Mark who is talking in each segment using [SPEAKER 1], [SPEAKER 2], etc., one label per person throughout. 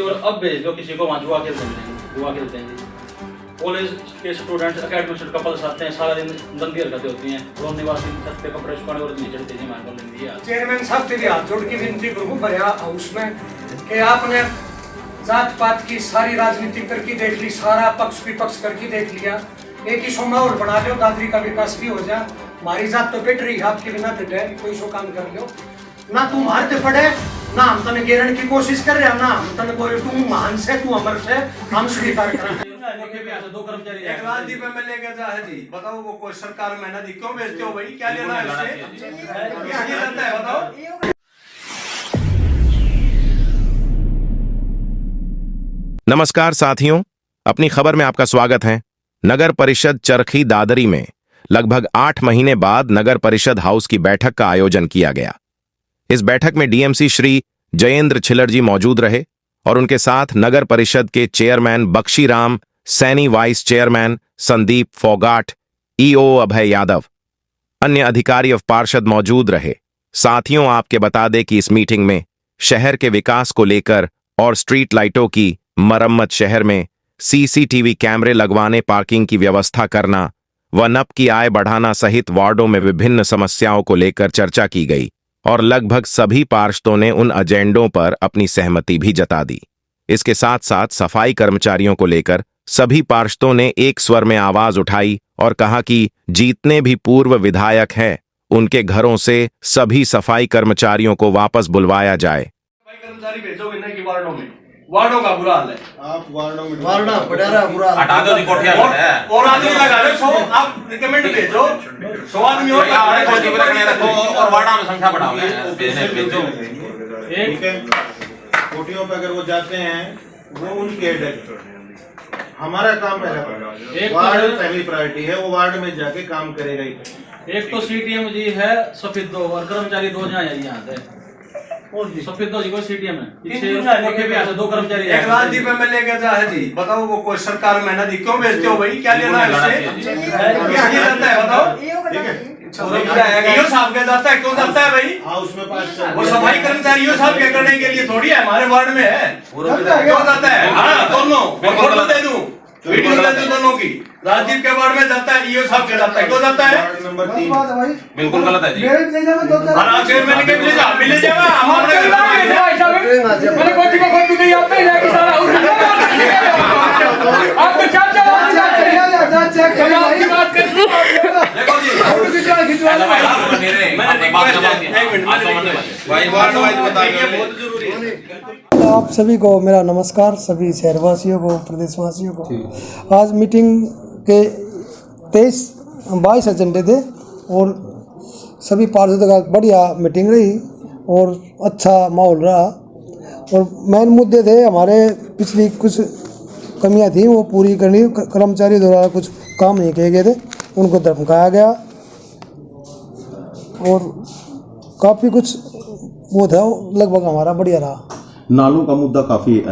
[SPEAKER 1] और अब भेज दो किसी को वहाँ जुआ खेलते हैं जी। कॉलेज के स्टूडेंट्स एकेडमिक कपल्स आते हैं, सारा दिन गंदी हरकतें होती हैं, रोड निवासी छत पे कपड़े सुखाने और नहीं चढ़ते जी। हमारे को
[SPEAKER 2] चेयरमैन साहब तेरी हाथ जोड़ के विनती करूँ भरिया हाउस में कि आपने जात पात की सारी राजनीति करके देख ली, सारा पक्ष विपक्ष करके देख लिया, एक ही सो माहौल बना लो, दादरी का विकास भी हो जाए। हमारी जात तो पिट रही, आपके बिना पिटे कोई सो काम कर लो ना। तू मारते पड़े ना, हम तने गिरने की कोशिश कर रहे हैं ना, हम तने बोले तू महान से, तू अमर से, हम स्वीकार करें।
[SPEAKER 1] दो कर्मचारी
[SPEAKER 3] एक राजदीप एमएलए का जा है जी, बताओ वो कोई सरकार मेहनत दी क्यों बेचते हो भाई, क्या लेना है इससे, क्या लेना है बताओ।
[SPEAKER 4] नमस्कार साथियों, अपनी खबर में आपका स्वागत है। नगर परिषद चरखी दादरी में लगभग 8 महीने बाद नगर परिषद हाउस की बैठक का आयोजन किया गया। इस बैठक में डीएमसी श्री जयेंद्र छिल्लर जी मौजूद रहे और उनके साथ नगर परिषद के chairman Bakhshiram Saini, vice chairman Sandeep Phogat, EO Abhay Yadav, अन्य अधिकारी और पार्षद मौजूद रहे। साथियों, आपके बता दें कि इस मीटिंग में शहर के विकास को लेकर और स्ट्रीट लाइटों की मरम्मत, शहर में सीसीटीवी कैमरे लगवाने, पार्किंग की व्यवस्था करना व नप की आय बढ़ाना सहित वार्डों में विभिन्न समस्याओं को लेकर चर्चा की गई और लगभग सभी पार्षदों ने उन एजेंडों पर अपनी सहमति भी जता दी। इसके साथ साथ सफाई कर्मचारियों को लेकर सभी पार्षदों ने एक स्वर में आवाज उठाई और कहा कि जितने भी पूर्व विधायक हैं उनके घरों से सभी सफाई कर्मचारियों को वापस बुलवाया जाए।
[SPEAKER 3] सफाई कर्मचारी भेजोगे नहीं कि वार्डों का बुरा हाल है। आप वार्डों में बुरा
[SPEAKER 5] हटा दो कोठिया
[SPEAKER 3] और आदमी लगा लो, सो आप रिकमेंड भेजो, 100 आदमी और
[SPEAKER 5] और वार्डा में संख्या बढ़ाओ, भेजो।
[SPEAKER 6] कोठियों पे अगर वो जाते हैं वो उनके हेड, हमारा काम पहले वार्ड पहली प्रायोरिटी है, वो वार्ड में जाके काम करेगा ही।
[SPEAKER 1] एक तो सीटीएम जी है सफेद दो और कर्मचारी दो यहाँ से सफेद दो जी को सीटीएम है, दो कर्मचारी।
[SPEAKER 3] एक राजदीप एमएलए का जा है जी, बताओ वो कोई सरकार मेहनत दी क्यों बेचते हो भाई, क्या लेना है इससे, क्या लेना है बताओ। ईओ साहब के जाता है, क्यों जाता है भाई,
[SPEAKER 6] हाउस में पास
[SPEAKER 3] वो सफाई कर्मचारी ईओ साहब के करने के लिए थोड़ी है, हमारे वार्ड में है, क्यों जाता है। हाँ दोनों फोटो दे दूं, वीडियो दे दूं दोनों की। राजदीप के वार्ड में जाता है, ईओ साहब के जाता है, क्यों जाता है,
[SPEAKER 6] नंबर 3
[SPEAKER 5] बिल्कुल गलत है जी।
[SPEAKER 3] चेयरमैन के मिले जावा हमारे
[SPEAKER 2] मैंने कोठी को कोई नहीं आता है कि सारा आप तो चाचा की बात कर
[SPEAKER 3] देखो जी,
[SPEAKER 5] भाई वार्ड वाइज बताइए, बहुत जरूरी है।
[SPEAKER 7] आप सभी को मेरा नमस्कार, सभी शहरवासियों को, प्रदेशवासियों को। आज मीटिंग के 22 एजेंडे थे और सभी पार्षदों का बढ़िया मीटिंग रही और अच्छा माहौल रहा। और मेन मुद्दे थे हमारे, पिछली कुछ कमियां थी वो पूरी करनी, कर्मचारी द्वारा कुछ काम नहीं किए गए थे उनको धमकाया गया और काफ़ी कुछ वो था, लगभग हमारा बढ़िया रहा।
[SPEAKER 8] नालों का मुद्दा काफ़ी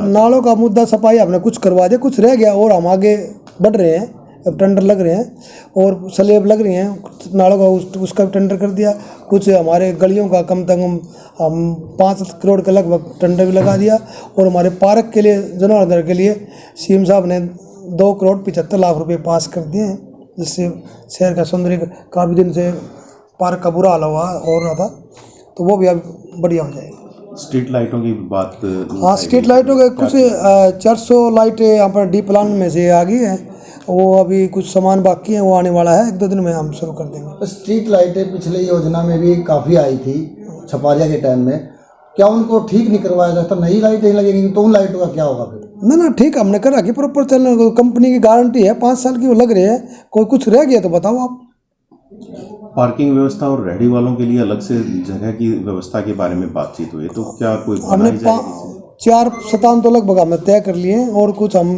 [SPEAKER 7] नालों का मुद्दा सफाई हमने कुछ करवा दिया, कुछ रह गया और हम आगे बढ़ रहे हैं। अब टेंडर लग रहे हैं और स्लेब लग रही हैं नालों का, उसका भी टेंडर कर दिया। कुछ हमारे गलियों का कम से कम हम 5 करोड़ का लगभग टेंडर भी लगा दिया। और हमारे पार्क के लिए, जनवर्धन के लिए सीएम साहब ने 2 करोड़ 75 लाख रुपए पास कर दिए हैं, जिससे शहर का सौंदर्य, काफ़ी दिन से पार्क का बुरा हाल हो रहा था, तो वो भी अब बढ़िया हो जाएगा।
[SPEAKER 8] स्ट्रीट लाइटों की बात,
[SPEAKER 7] हाँ स्ट्रीट लाइटों के कुछ 400 लाइटें यहाँ पर डी प्लान में से आ गई हैं, वो अभी कुछ सामान बाकी है, वो आने वाला है, 1-2 दिन में हम शुरू कर देंगे।
[SPEAKER 9] स्ट्रीट लाइटें पिछले योजना में भी काफ़ी आई थी छपारिया के टाइम में, क्या उनको ठीक नहीं करवाया जाता, नई लाइटें लगेंगी तो उन लाइटों का क्या होगा फिर?
[SPEAKER 7] ना ठीक, हमने कर रखी प्रॉपर चलने, कंपनी की गारंटी है, 5 साल की वो लग रही है। कोई कुछ रह गया तो बताओ आप।
[SPEAKER 8] पार्किंग व्यवस्था और रेहड़ी वालों के लिए अलग से जगह की व्यवस्था के बारे में बातचीत हुई, तो क्या कोई
[SPEAKER 7] हमने 4 स्थान तो लगभग हमने तय कर लिए हैं और कुछ हम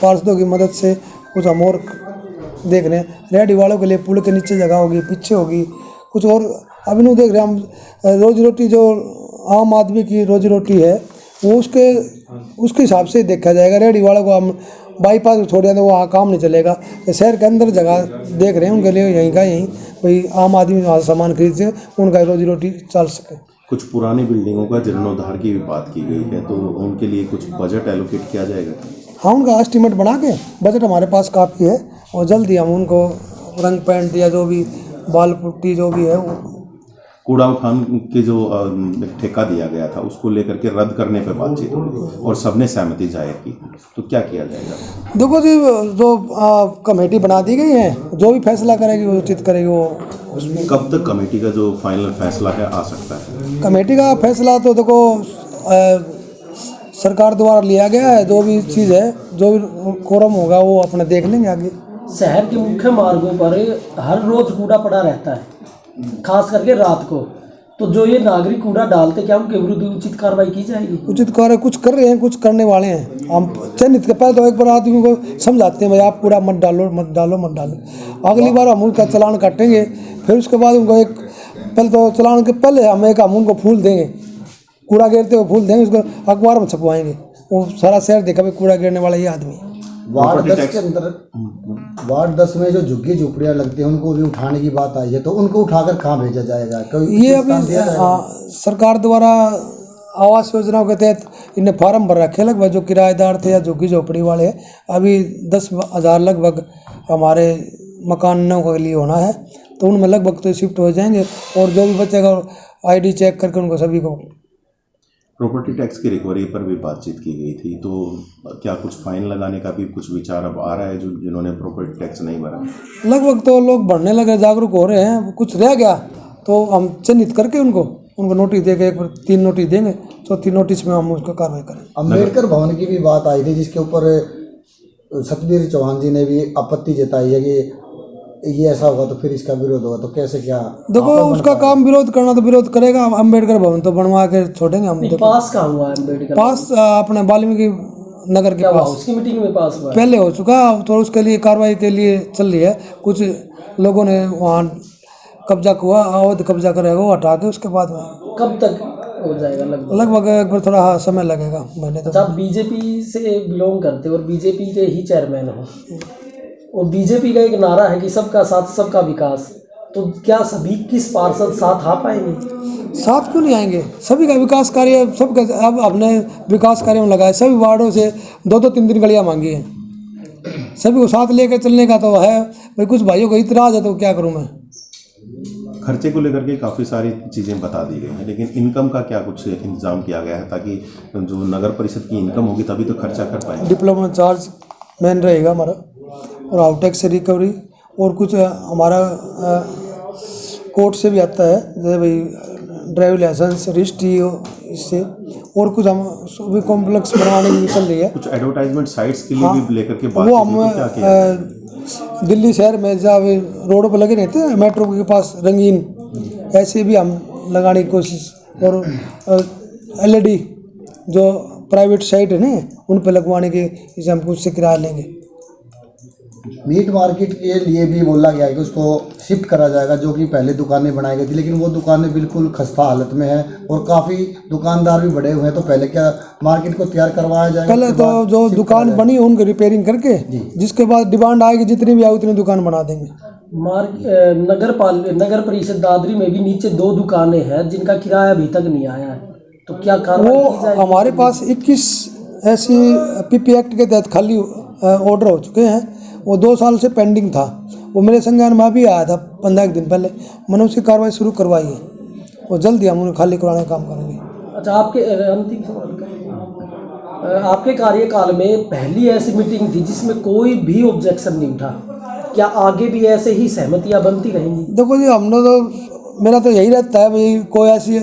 [SPEAKER 7] पार्षदों की मदद से कुछ हम और देख रहे हैं। रेहड़ी वालों के लिए पुल के नीचे जगह होगी, पीछे होगी, कुछ और अभी नहीं देख रहे हम। रोजी रोटी जो आम आदमी की रोजी रोटी है वो उसके हिसाब से देखा जाएगा। रेहड़ी वालों को हम बाईपास छोड़ दिया तो वहाँ काम नहीं चलेगा। शहर के अंदर जगह देख रहे हैं उनके लिए, यहीं का यहीं भाई आम आदमी वहाँ सामान खरीद से उनका रोजी रोटी चल सके।
[SPEAKER 8] कुछ पुरानी बिल्डिंगों का जीर्णोद्धार की भी बात की गई है, तो उनके लिए कुछ बजट एलोकेट किया जाएगा?
[SPEAKER 7] हाँ, उनका एस्टिमेट बना के बजट हमारे पास काफ़ी है और जल्दी हम उनको रंग पेंट या जो भी बाल पुट्टी जो भी है वो।
[SPEAKER 8] कूड़ा उठान के जो ठेका दिया गया था उसको लेकर के रद्द करने पर बातचीत हुई और सबने सहमति जाहिर की, तो क्या किया जाएगा?
[SPEAKER 7] देखो जी, जो कमेटी बना दी गई है, जो भी फैसला करेगी वो उचित करेगी वो उसमें।
[SPEAKER 8] कब तक कमेटी का जो फाइनल फैसला है आ सकता है?
[SPEAKER 7] कमेटी का फैसला तो देखो सरकार द्वारा लिया गया है, जो भी चीज़ है, जो भी कोरम होगा वो अपना देख लेंगे आगे।
[SPEAKER 10] शहर के मुख्य मार्गों पर हर रोज कूड़ा पड़ा रहता है, खास करके रात को। तो जो ये नागरिक कूड़ा डालते, क्या उनके विरुद्ध उचित कार्रवाई की जाएगी?
[SPEAKER 7] उचित कार्य कुछ कर रहे हैं, कुछ करने वाले हैं। हम चिन्हित के पहले तो एक बार आदमी को समझाते हैं भाई आप कूड़ा मत डालो मत डालो मत डालो। अगली बार हम उनका चालान काटेंगे, फिर उसके बाद उनको एक पहले तो चालान के पहले हम उनको फूल देंगे, कूड़ा गिरते हुए फूल देंगे, उसको अखबार में छपवाएंगे, वो सारा शहर देखा भाई कूड़ा गिरने वाला ये आदमी है।
[SPEAKER 9] वार्ड 10 के अंदर, वार्ड 10 में जो झुग्गी झोपड़ियाँ लगती हैं उनको भी उठाने की बात आई है, तो उनको उठाकर कहाँ भेजा जाएगा?
[SPEAKER 7] ये अभी सरकार द्वारा आवास योजनाओं के तहत इन्हें फार्म भर रखे लगभग, जो किराएदार थे या झुग्गी झोपड़ी वाले हैं। अभी 10,000 लगभग हमारे मकानों के लिए होना है, तो उनमें लगभग तो शिफ्ट हो जाएंगे और जो भी बचेगा ID चेक करके उनको सभी को।
[SPEAKER 8] प्रॉपर्टी टैक्स की रिकवरी पर भी बातचीत की गई थी, तो क्या कुछ फाइन लगाने का भी कुछ विचार अब आ रहा है जिन्होंने प्रॉपर्टी टैक्स नहीं भरा?
[SPEAKER 7] लगभग तो लोग भरने लगे, जागरूक हो रहे हैं। कुछ रह गया तो हम चिन्हित करके उनको नोटिस देंगे, एक बार 3 नोटिस देंगे, तो 3 नोटिस में हम उसको कार्रवाई करें।
[SPEAKER 9] अम्बेडकर भवन की भी बात आई थी, जिसके ऊपर सतबीर चौहान जी ने भी आपत्ति जताई है कि ये ऐसा होगा तो फिर इसका विरोध होगा, तो कैसे क्या?
[SPEAKER 7] देखो उसका काम विरोध करना तो विरोध करेगा, अम्बेडकर भवन तो बनवा के छोड़ेंगे हम।
[SPEAKER 10] पास कहाँ हुआ है अम्बेडकर?
[SPEAKER 7] पास अपने वाल्मीकि नगर के पास
[SPEAKER 10] उसकी मीटिंग में पास हुआ?
[SPEAKER 7] पहले हो चुका, तो उसके लिए कार्रवाई के लिए चल रही है। कुछ लोगों ने वहाँ कब्जा हुआ, अवैध कब्जा करेगा, वो हटा के उसके बाद
[SPEAKER 10] कब तक हो जाएगा?
[SPEAKER 7] लगभग एक बार थोड़ा समय लगेगा, महीने तक।
[SPEAKER 10] आप बीजेपी से बिलोंग करते हो और बीजेपी के ही चेयरमैन हो, और बीजेपी का एक नारा है कि सबका साथ सबका विकास, तो क्या सभी 21 पार्षद साथ आ पाएंगे?
[SPEAKER 7] साथ क्यों नहीं आएंगे? सभी का विकास कार्य, सबका अब अपने विकास कार्य में लगाए। सभी वार्डों से 2-2 3-3 गलियां मांगी हैं, सभी को साथ लेकर चलने का तो है भाई। कुछ भाइयों को इतराज है तो क्या करूं मैं।
[SPEAKER 8] खर्चे को लेकर के काफ़ी सारी चीज़ें बता दी गई हैं, लेकिन इनकम का क्या कुछ इंतजाम किया गया है, ताकि जो नगर परिषद की इनकम होगी तभी तो खर्चा कर पाएंगे?
[SPEAKER 7] डिप्लोमा चार्ज मेन रहेगा हमारा, और आउटटैक्स से रिकवरी, और कुछ हमारा कोर्ट से भी आता है, जैसे भाई ड्राइविंग लाइसेंस रजिस्ट्री, इससे और कुछ हम भी कॉम्प्लेक्स बनवाने की चल रही है।
[SPEAKER 8] कुछ एडवर्टाइजमेंट साइट्स के लिए भी लेकर के बात
[SPEAKER 7] वो हम दिल्ली शहर में जब रोडों पर लगे रहते हैं, मेट्रो के पास रंगीन, ऐसे भी हम लगाने की कोशिश, और LED जो प्राइवेट साइट है ना उन पर लगवाने के, इसे हम कुछ से किराया लेंगे।
[SPEAKER 9] मीट मार्केट के लिए भी बोला गया है कि उसको शिफ्ट करा जाएगा, जो कि पहले दुकानें बनाई गई थी, लेकिन वो दुकानें बिल्कुल खस्ता हालत में है और काफ़ी दुकानदार भी बड़े हुए हैं। तो पहले क्या मार्केट को तैयार करवाया जाएगा?
[SPEAKER 7] पहले तो जो दुकान बनी उनको रिपेयरिंग करके, जिसके बाद डिमांड आएगी जितनी भी आए उतनी दुकान बना देंगे।
[SPEAKER 10] नगर परिषद दादरी में भी नीचे 2 दुकानें हैं जिनका किराया अभी तक नहीं आया है, तो क्या कार्रवाई की जाएगी?
[SPEAKER 7] हमारे पास 21 ऐसी PP एक्ट के तहत खाली ऑर्डर हो चुके हैं, वो 2 साल से पेंडिंग था। वो मेरे संज्ञान में भी आया था 15 दिन पहले, मैंने उसकी कार्रवाई शुरू करवाई है और जल्दी हम उन्हें खाली करवाने का काम करेंगे।
[SPEAKER 10] अच्छा, आपके कार्यकाल में पहली ऐसी मीटिंग थी जिसमें कोई भी ऑब्जेक्शन नहीं उठा, क्या आगे भी ऐसे ही सहमतियां बनती रहेंगी?
[SPEAKER 7] देखो जी, हमने तो, मेरा तो यही रहता है भाई कोई ऐसी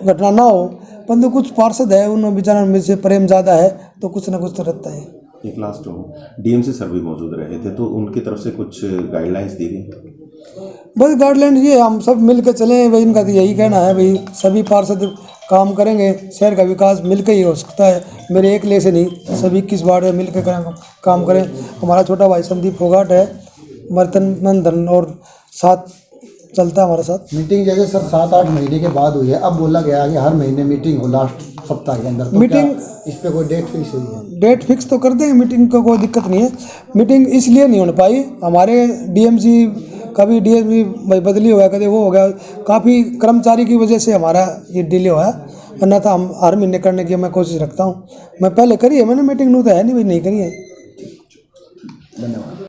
[SPEAKER 7] घटना ना हो, परंतु कुछ पार्षद है उन बेचारा में से प्रेम ज़्यादा है तो कुछ ना कुछ तो रहता है।
[SPEAKER 8] एक लास्ट DMC सर भी मौजूद रहे थे, तो उनकी तरफ से कुछ गाइडलाइंस दी गई?
[SPEAKER 7] बस गाइडलाइन ये हम सब मिल के चलें भाई, इनका तो यही कहना है भाई सभी पार्षद काम करेंगे, शहर का विकास मिल के ही हो सकता है, मेरे एक ले से नहीं, सभी 21 वार्ड मिल के काम करें। हमारा छोटा भाई संदीप फोगाट है, बर्तन मंथन और 7 चलता है हमारे साथ।
[SPEAKER 9] मीटिंग जैसे सर 7-8 महीने के बाद हुई है, अब बोला गया है कि हर महीने मीटिंग हो लास्ट सप्ताह के अंदर, तो
[SPEAKER 7] मीटिंग
[SPEAKER 9] इस पे कोई डेट फिक्स हुई है?
[SPEAKER 7] डेट फिक्स तो कर देंगे, मीटिंग को कोई दिक्कत नहीं है। मीटिंग इसलिए नहीं हो पाई, हमारे डीएमसी कभी डीएमसी बदली हो गया, कभी वो हो गया, काफ़ी कर्मचारी की वजह से हमारा ये डिले हुआ है, वरना था हम हर महीने करने की मैं कोशिश रखता हूँ। मैं पहले करी है मैंने मीटिंग, नहीं तो है नहीं भाई, नहीं करी है।
[SPEAKER 9] धन्यवाद।